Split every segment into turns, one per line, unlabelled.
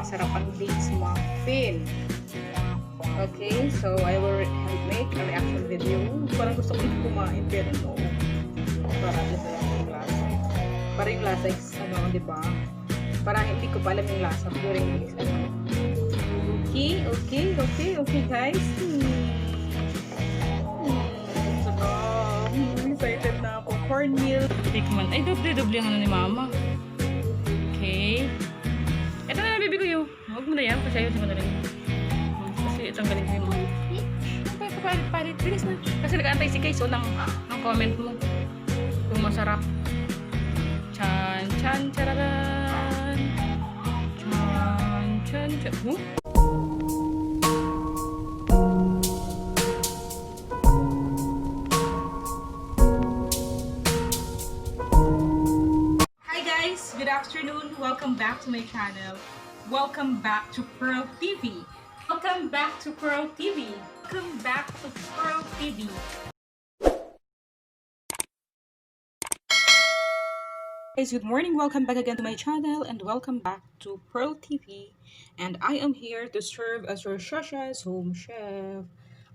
napakasarap ang dates muffin. Okay, so I will make a reaction video. Parang gusto ko kumain pero no. Para dito lang yung lasa. Para yung lasa is ano, di ba? Para hindi ko pa alam yung lasa during this ano. Okay guys. Sarap. Excited na ako. Cornmeal. Tikman. Ay, doble-doble ang ano ni mama. Okay. Ito na lang, baby ko yun. Huwag mo na yan. Kasi ayun, siya na kasi itong galing ko yung mga. Okay, papalit. Bilis na. Kasi nag-aantay si Kay. So, ng comment mo. Kung masarap. Chan, chararan. Chan. Huh? Good afternoon. Welcome back to my channel. Welcome back to Pherl TV. Welcome back to Pherl TV. Welcome back to Pherl TV. Guys, good morning. Welcome back again to my channel and welcome back to Pherl TV. And I am here to serve as your Shasha's home chef.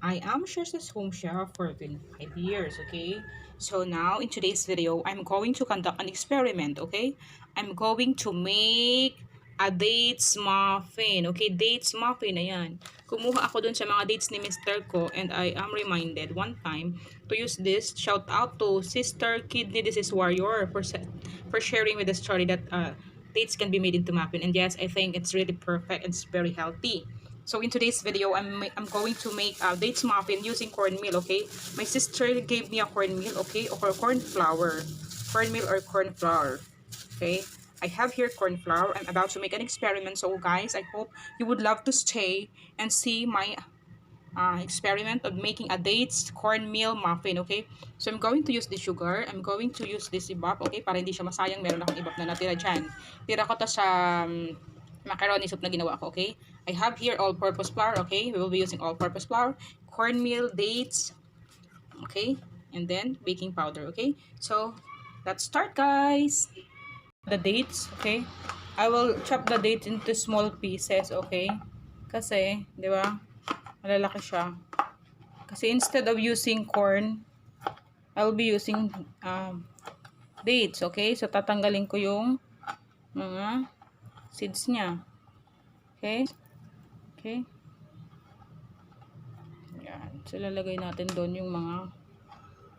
I am Shasha's home chef for 25 years, okay? So now, in today's video, I'm going to conduct an experiment, okay? I'm going to make a dates muffin, okay? Dates muffin, ayan. Kumuha ako dun sa mga dates ni Mr. ko and I am reminded one time to use this. Shout out to Sister Kidney Disease Warrior for sharing with the story that dates can be made into muffin. And yes, I think it's really perfect and it's very healthy. So in today's video, I'm going to make a dates muffin using cornmeal, okay? My sister gave me a cornmeal, okay? Or corn flour. Cornmeal or corn flour, okay? I have here corn flour. I'm about to make an experiment. So guys, I hope you would love to stay and see my experiment of making a dates cornmeal muffin, okay? So I'm going to use the sugar. I'm going to use this ibap, okay? Para hindi siya masayang. Meron akong ibap na natira dyan. Tira ko to sa macaroni soup na ginawa ko, okay? I have here all-purpose flour, okay? We will be using all-purpose flour, cornmeal, dates, okay? And then baking powder, okay? So let's start, guys. The dates, okay? I will chop the dates into small pieces, okay? Kasi, di ba? Malalaki siya. Kasi instead of using corn, I will be using dates, okay? So tatanggalin ko yung mga seeds niya. Okay? Okay? Yan. So lalagay natin doon yung mga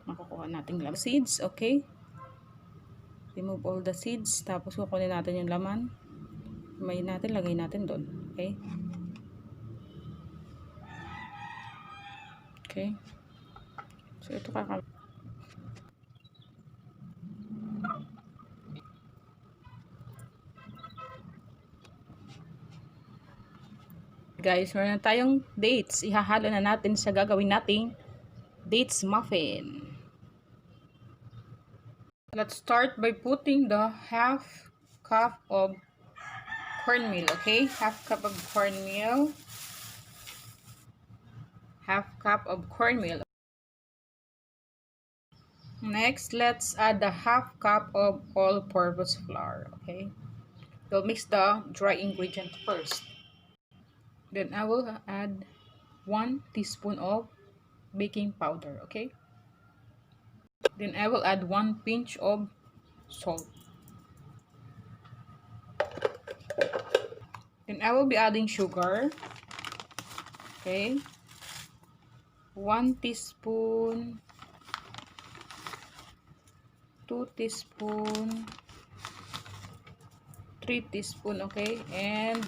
makukuha nating seeds, okay? Remove all the seeds. Tapos kukunin natin yung laman. May natin, lagay natin doon. Okay? Okay? So ito guys, meron na tayong dates. Ihahalo na natin sa gagawin nating dates muffin. Let's start by putting the half cup of cornmeal, okay? Half cup of cornmeal. Half cup of cornmeal. Next, let's add the half cup of all-purpose flour, okay? We'll mix the dry ingredient first. Then I will add 1 teaspoon of baking powder, okay? Then I will add 1 pinch of salt. Then I will be adding sugar, okay? 1 teaspoon, 2 teaspoon, 3 teaspoon, okay? And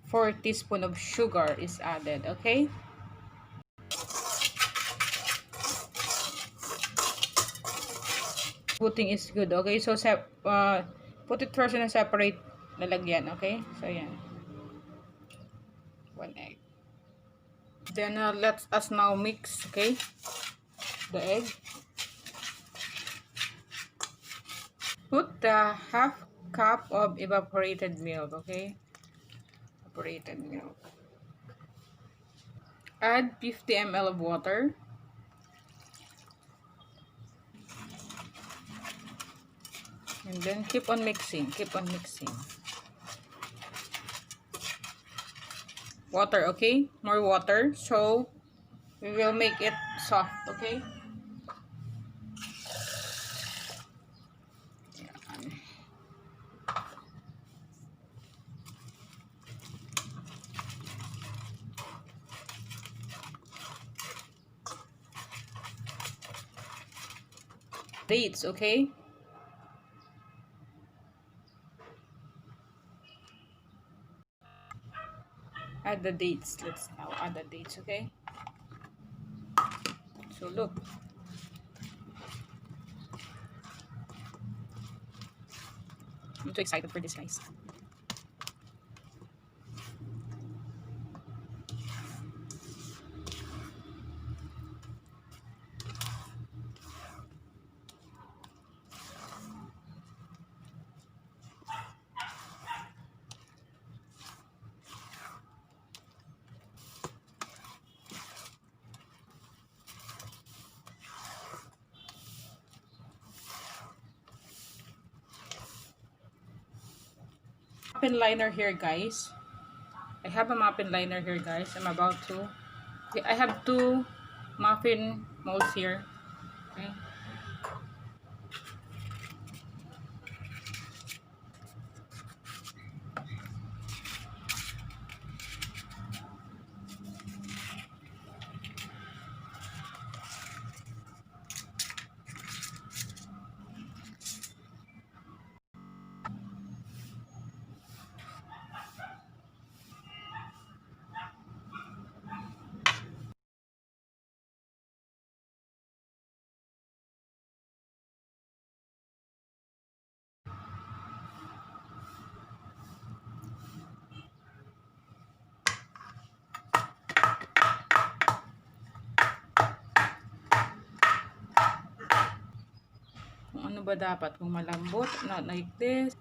4 teaspoon of sugar is added, okay? Putting is good, okay? So put it first in a separate lalagyan, okay? So yan. 1 egg. Then let us now mix, okay? The egg. Put the half cup of evaporated milk, okay? Evaporated milk. Add 50 ml of water. And then keep on mixing, keep on mixing. Water, okay? More water. So, we will make it soft, okay? Dates, okay? Add the dates. Let's now add the dates, okay? So, look. I'm too excited for this, guys. Muffin liner here, guys. I have a muffin liner here, guys. I'm about to. Okay, I have two muffin molds here. Okay. Kung ano ba dapat, kung malambot, not like this.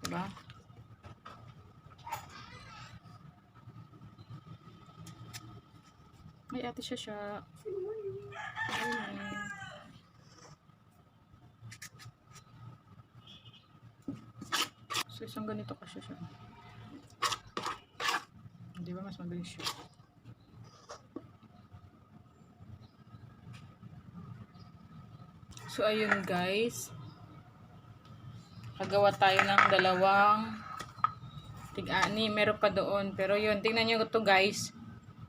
Diba? Ay, ate siya. Ayun. So, isang ganito kasi siya. Di ba mas mabilis siya? So, ayun guys. Kagawa tayo ng dalawang tig-ani. Meron pa doon. Pero yun, tingnan nyo ito guys.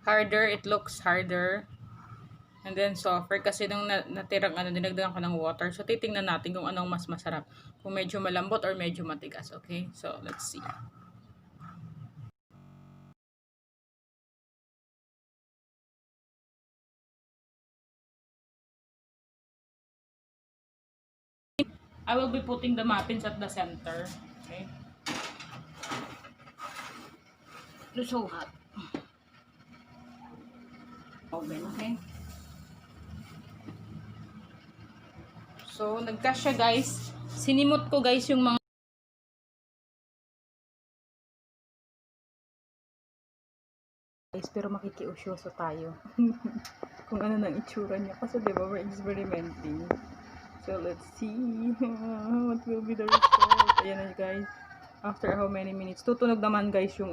Harder. It looks harder. And then softer. Kasi nung natirang dinagdagan ko ng water. So, titingnan natin kung anong mas masarap. Kung medyo malambot or medyo matigas. Okay? So, let's see. I will be putting the muffins at the center. Okay? It's so hot. Oven, okay? So, nagkasya guys. Sinimot ko guys yung mga guys, pero makikiusyoso tayo. Kung ano nang itsura niya. Kasi diba, we're experimenting. So, let's see what will be the result. Ayan na guys. After how many minutes. Tutunog naman guys yung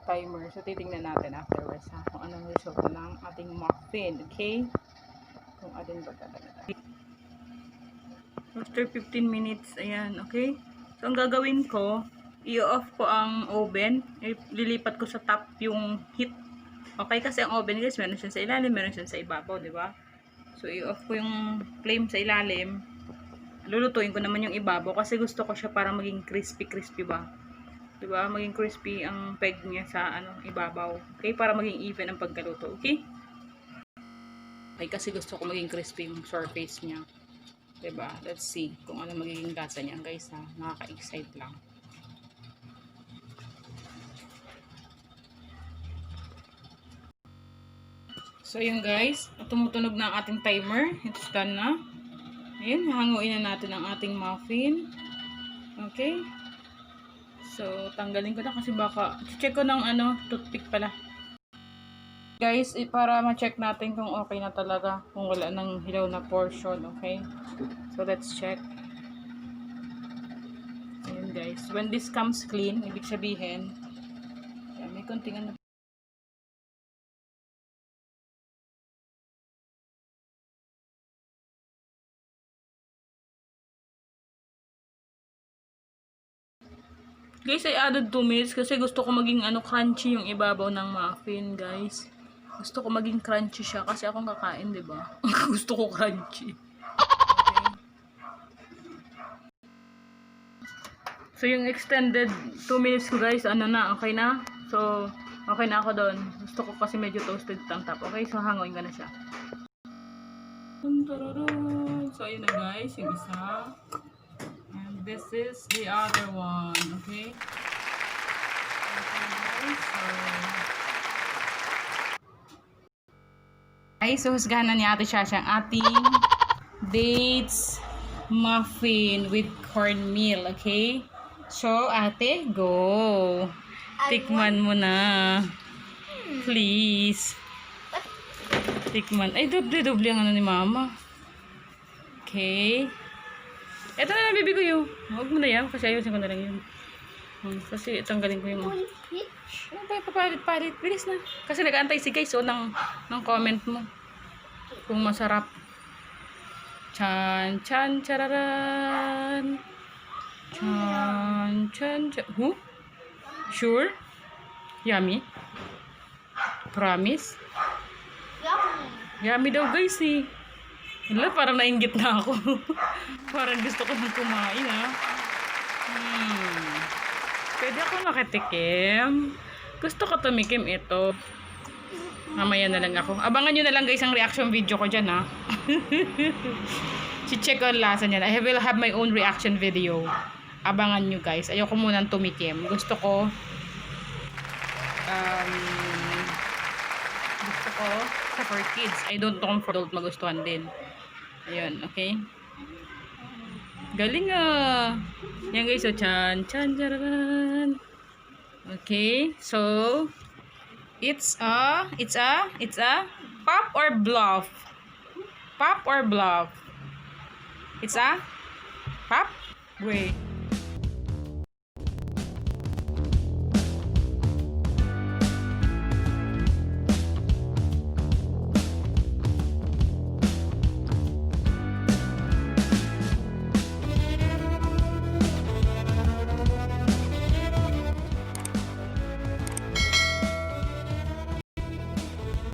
timer. So, titingnan natin afterwards ha. Kung anong result ng ating muffin. Okay? Kung alin ba talaga. After 15 minutes, ayan, okay? So, ang gagawin ko, i-off ko ang oven. Lilipat ko sa top yung heat. Okay, kasi ang oven guys, meron siya sa ilalim, meron siya sa ibabaw, di ba? So, i-off ko yung flame sa ilalim. Lulutuin ko naman yung ibabaw kasi gusto ko siya para maging crispy ba? Di ba? Maging crispy ang peg niya sa ibabaw. Okay, para maging even ang pagkaluto, okay? Okay, kasi gusto ko maging crispy yung surface niya. Diba? Let's see kung ano magiging lasa niya guys ha. Nakaka-excite lang. So yun guys, tumutunog na ang ating timer. It's done na. Ayun, hanguin na natin ang ating muffin. Okay. So tanggalin ko na kasi baka check ko ng toothpick pala. Guys, para ma-check natin kung okay na talaga, kung wala nang hilaw na portion, okay? So let's check. Ayun guys, when this comes clean, ibig sabihin, may konting ano. Guys, I added 2 minutes kasi gusto ko maging ano, crunchy yung ibabaw ng muffin, guys. Gusto ko maging crunchy siya kasi akong kakain, 'di ba? Gusto ko crunchy. Okay. So yung extended 2 minutes ko, guys, ano na, okay na? So, okay na ako doon. Gusto ko kasi medyo toasted ang top. Okay, so hangoin ko na siya. So ayun na, guys, yung isa. And this is the other one, okay? Ay, so husgahan na ni Ate Shasha ang ating dates muffin with cornmeal, okay? So, ate, go. Tikman mo na. Please. Tikman. Ay, doble ang ano ni mama. Okay. Ito na lang, baby ko yun. Huwag mo na yan, kasi ayusin ko na lang yun. Kasi tanggalin ko yung... Ano ba, papalit. Bilis na. Kasi nag-aantay si guys, so, ng comment mo. Kung masarap. Chan, chan, chararan. Chan, chan, chan. Huh? Sure? Yummy? Promise? Yummy daw, guys, eh. Wala, parang nainggit na ako. Parang gusto ko nang kumain, ha? Pwede ako makatikim. Gusto ko tumikim ito. Mamaya na lang ako. Abangan nyo na lang, guys, ang reaction video ko dyan, ha? Si-check ko ang lasa niyan. I will have my own reaction video. Abangan nyo, guys. Ayoko munang tumikim. Gusto ko for kids. I don't know kung for adult magustuhan din. Ayun, okay? Galing, ah. Yan, guys, so chan, chan, charan. Okay, so it's a pop or bluff? Pop or bluff? It's a pop? Wait.